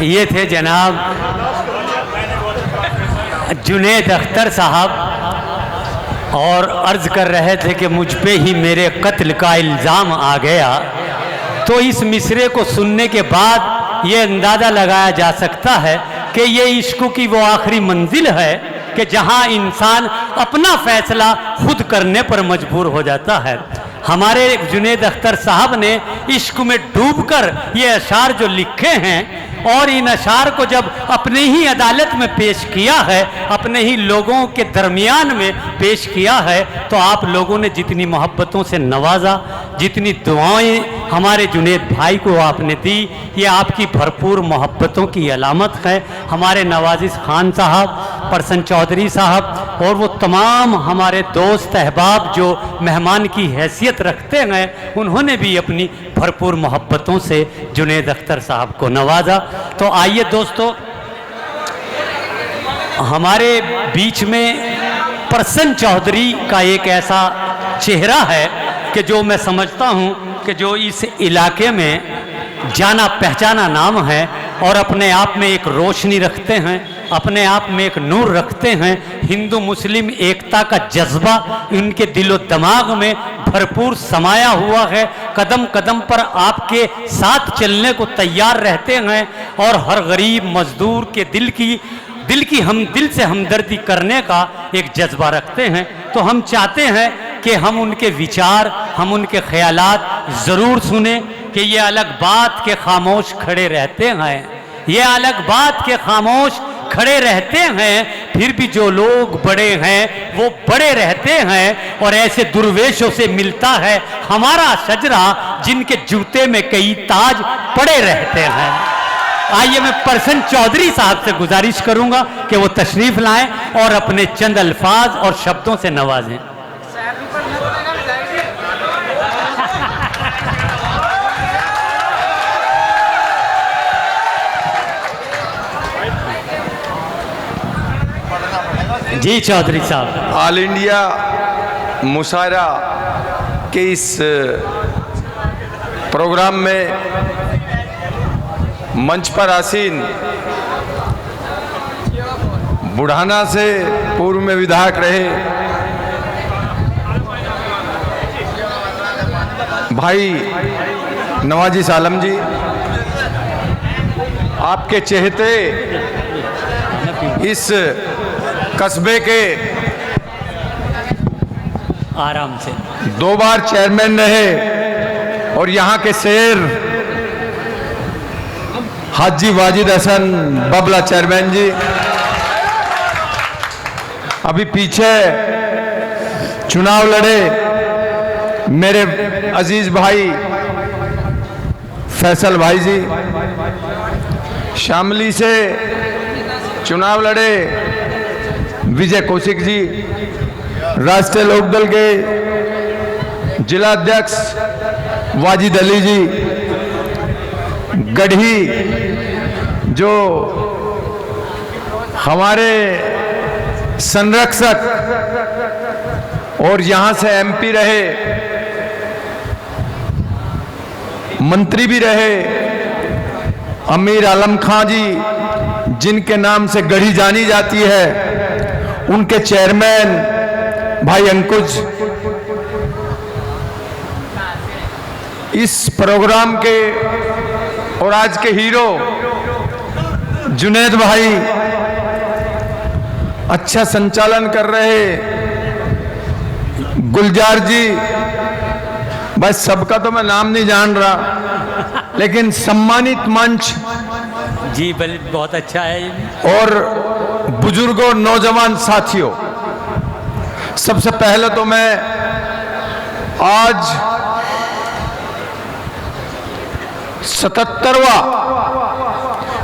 ये थे जनाब जुनैद अख्तर साहब और अर्ज़ कर रहे थे कि मुझ पे ही मेरे कत्ल का इल्ज़ाम आ गया। तो इस मिसरे को सुनने के बाद ये अंदाज़ा लगाया जा सकता है कि ये इश्क की वो आखिरी मंजिल है कि जहाँ इंसान अपना फैसला खुद करने पर मजबूर हो जाता है। हमारे जुनैद अख्तर साहब ने इश्क में डूबकर ये अशार जो लिखे हैं और इन अशार को जब अपने ही अदालत में पेश किया है, अपने ही लोगों के दरमियान में पेश किया है, तो आप लोगों ने जितनी मोहब्बतों से नवाजा, जितनी दुआएं हमारे जुनैद भाई को आपने दी, ये आपकी भरपूर मोहब्बतों की अलामत है। हमारे नवाजिश खान साहब, परसन चौधरी साहब और वो तमाम हमारे दोस्त अहबाब जो मेहमान की हैसियत रखते हैं, उन्होंने भी अपनी भरपूर मोहब्बतों से जुनैद अख्तर साहब को नवाजा। तो आइए दोस्तों, हमारे बीच में परसन चौधरी का एक ऐसा चेहरा है कि जो मैं समझता हूँ कि जो इस इलाके में जाना पहचाना नाम है और अपने आप में एक रोशनी रखते हैं, अपने आप में एक नूर रखते हैं। हिंदू मुस्लिम एकता का जज्बा इनके दिलो दिमाग में भरपूर समाया हुआ है। कदम कदम पर आपके साथ चलने को तैयार रहते हैं और हर गरीब मजदूर के दिल की हम दिल से हमदर्दी करने का एक जज्बा रखते हैं। तो हम चाहते हैं कि हम उनके विचार, हम उनके ख्यालात ज़रूर सुने कि ये अलग बात के खामोश खड़े रहते हैं, ये अलग बात के खामोश खड़े रहते हैं, फिर भी जो लोग बड़े हैं वो बड़े रहते हैं। और ऐसे दुर्वेशों से मिलता है हमारा शजरा जिनके जूते में कई ताज पड़े रहते हैं। आइए मैं परसन चौधरी साहब से गुजारिश करूंगा कि वो तशरीफ लाएं और अपने चंद अल्फाज और शब्दों से नवाजें। जी चौधरी साहब। ऑल इंडिया मुशायरा के इस प्रोग्राम में मंच पर आसीन बुढ़ाना से पूर्व में विधायक रहे भाई नवाजिश आलम जी, आपके चहेते इस कस्बे के आराम से 2 बार चेयरमैन रहे और यहाँ के शेर हाजी वाजिद हसन बबला चेयरमैन जी, अभी पीछे चुनाव लड़े मेरे अजीज भाई फैसल भाई जी, शामली से चुनाव लड़े विजय कौशिक जी, राष्ट्रीय लोकदल के जिला अध्यक्ष वाजिद अली जी, गढ़ी जो हमारे संरक्षक और यहाँ से एमपी रहे, मंत्री भी रहे, अमीर आलम खां जी जिनके नाम से गढ़ी जानी जाती है, उनके चेयरमैन भाई अंकुश, इस प्रोग्राम के और आज के हीरो जुनैद भाई, अच्छा संचालन कर रहे गुलजार जी, बस सबका तो मैं नाम नहीं जान रहा, लेकिन सम्मानित मंच जी बहुत अच्छा है। और बुजुर्गों, नौजवान साथियों, सबसे पहले तो मैं आज 77वां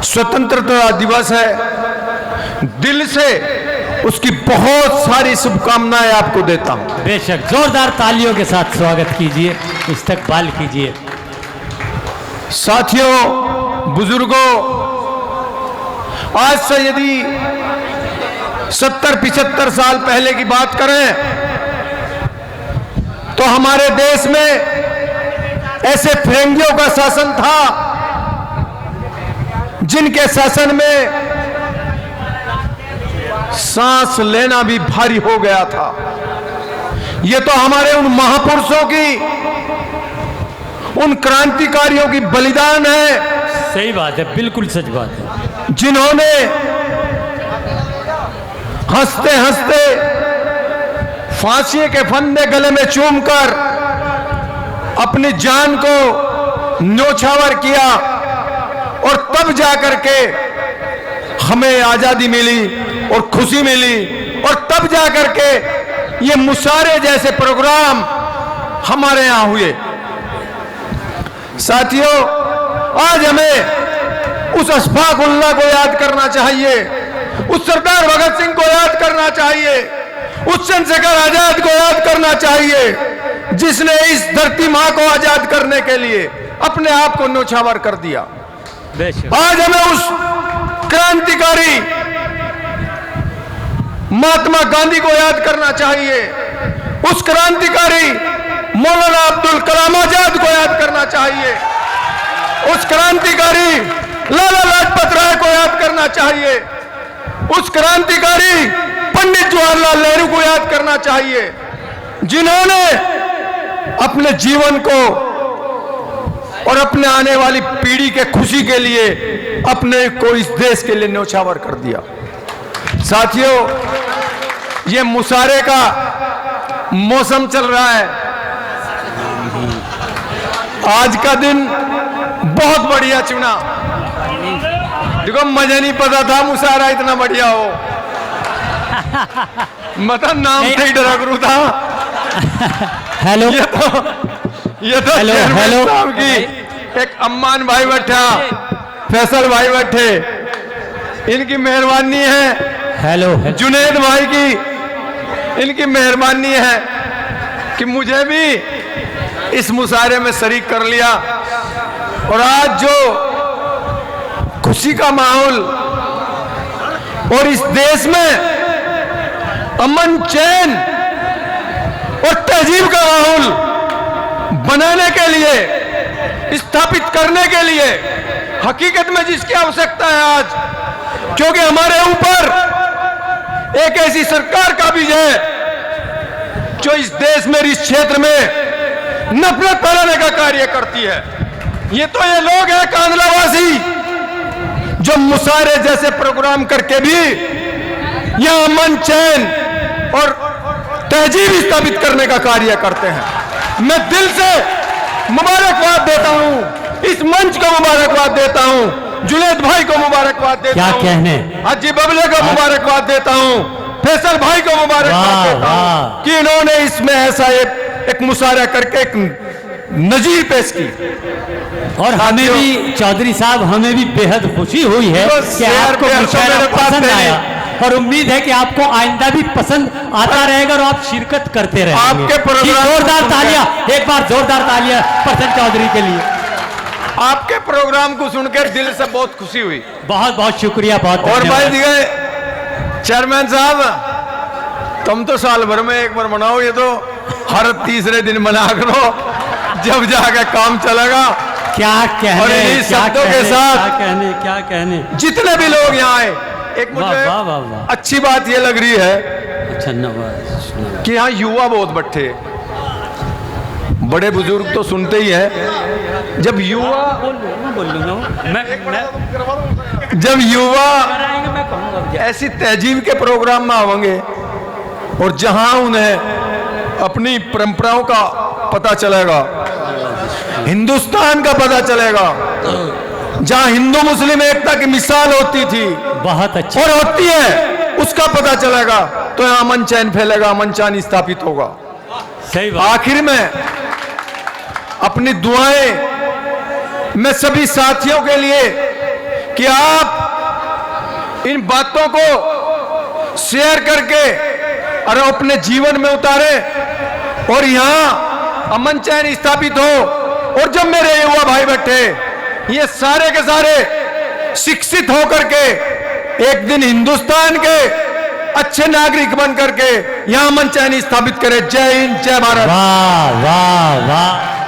स्वतंत्रता दिवस है, दिल से उसकी बहुत सारी शुभकामनाएं आपको देता हूं। बेशक, जोरदार तालियों के साथ स्वागत कीजिए, इस्तकबाल कीजिए। साथियों, बुजुर्गों, आज से यदि 70-75 साल पहले की बात करें तो हमारे देश में ऐसे फिरंगियों का शासन था जिनके शासन में सांस लेना भी भारी हो गया था। ये तो हमारे उन महापुरुषों की, उन क्रांतिकारियों की बलिदान है। सही बात है, बिल्कुल सच बात है। जिन्होंने हंसते हंसते फांसी के फंदे गले में चूमकर अपनी जान को न्योछावर किया और तब जाकर के हमें आजादी मिली और खुशी मिली, और तब जाकर के ये मुशारे जैसे प्रोग्राम हमारे यहां हुए। साथियों, आज हमें उस अशफाक उल्लाह को याद करना चाहिए, उस सरदार भगत सिंह को याद करना चाहिए, उस चंद्रशेखर आजाद को याद करना चाहिए, जिसने इस धरती मां को आजाद करने के लिए अपने आप को न्योछावर कर दिया। आज हमें उस क्रांतिकारी महात्मा गांधी को याद करना चाहिए, उस क्रांतिकारी मौलाना अब्दुल कलाम आजाद को याद करना चाहिए, उस क्रांतिकारी लाला लाजपत राय को याद करना चाहिए, उस क्रांतिकारी पंडित जवाहरलाल नेहरू को याद करना चाहिए, जिन्होंने अपने जीवन को और अपने आने वाली पीढ़ी के खुशी के लिए अपने को इस देश के लिए न्योछावर कर दिया। साथियों, ये मुशारे का मौसम चल रहा है। आज का दिन बहुत बढ़िया चुना। देखो, मुझे नहीं पता था मुशारा इतना बढ़िया हो। मतलब नाम से ही डरा करूं था। हेलो, ये तो हेलो साहब की एक अम्मान भाई बैठा, फैसल भाई बैठे, इनकी मेहरबानी है। हेलो, जुनेद भाई की इनकी मेहरबानी है कि मुझे भी इस मुशायरे में शरीक कर लिया। और आज जो खुशी का माहौल और इस देश में अमन, चैन और तहजीब का माहौल बनाने के लिए, स्थापित करने के लिए हकीकत में जिसकी आवश्यकता है आज, क्योंकि हमारे ऊपर एक ऐसी सरकार काबिज है जो इस देश में, इस क्षेत्र में नफरत फैलाने का कार्य करती है। ये तो ये लोग हैं कांदलावासी, जो मुशायरे जैसे प्रोग्राम करके भी यहां अमन, चैन और तहजीब स्थापित करने का कार्य करते हैं। मैं दिल से मुबारकबाद देता हूं, इस मंच को मुबारकबाद देता हूं, जुनेद भाई को मुबारकबाद देता हूं, क्या कहने, हाजी बबले को मुबारकबाद देता हूं, फैसल भाई को मुबारकबाद देता हूं कि इन्होंने इसमें ऐसा एक मुशायरा करके एक नजीर पेश की। और हमें भी चौधरी साहब, हमें भी बेहद खुशी हुई है कि आपको मुशायरा पसंद आया, और उम्मीद है कि आपको आइंदा भी पसंद आता रहेगा और आप शिरकत करते रहेंगे। आपके प्रोग्राम, जोरदार तालियां, एक बार जोरदार तालियां प्रसन्न चौधरी के लिए। आपके प्रोग्राम को सुनकर दिल से बहुत खुशी हुई। बहुत बहुत शुक्रिया, बहुत। और भाई दिखे चेयरमैन साहब, तुम तो साल भर में एक बार मनाओ, ये तो हर तीसरे दिन मना करो, जब जाकर काम चलेगा। क्या कहने, और इन्हीं शब्दों के साथ क्या कहने जितने भी लोग यहाँ आए, एक मुझे वाह, वाह, वाह। अच्छी बात ये लग रही है अच्छा कि यहाँ युवा बहुत बैठे। बड़े बुजुर्ग तो सुनते ही हैं, जब युवा जब युवा ऐसी तहजीब के प्रोग्राम में आवेंगे और जहां उन्हें अपनी परंपराओं का पता चलेगा, हिंदुस्तान का पता चलेगा, जहां हिंदू मुस्लिम एकता की मिसाल होती थी, बहुत अच्छा, और होती है, उसका पता चलेगा, तो यहाँ अमन चैन फैलेगा, अमन चैन स्थापित होगा। सही बात। आखिर में अपनी दुआएं मैं सभी साथियों के लिए कि आप इन बातों को शेयर करके और अपने जीवन में उतारें और यहाँ अमन चैन स्थापित हो। और जब मेरे युवा भाई बैठे, ये सारे के सारे शिक्षित होकर के एक दिन हिंदुस्तान के अच्छे नागरिक बन करके यहाँ अमन चैन स्थापित करें। जय हिंद, जय भारत। वाह वाह वाह।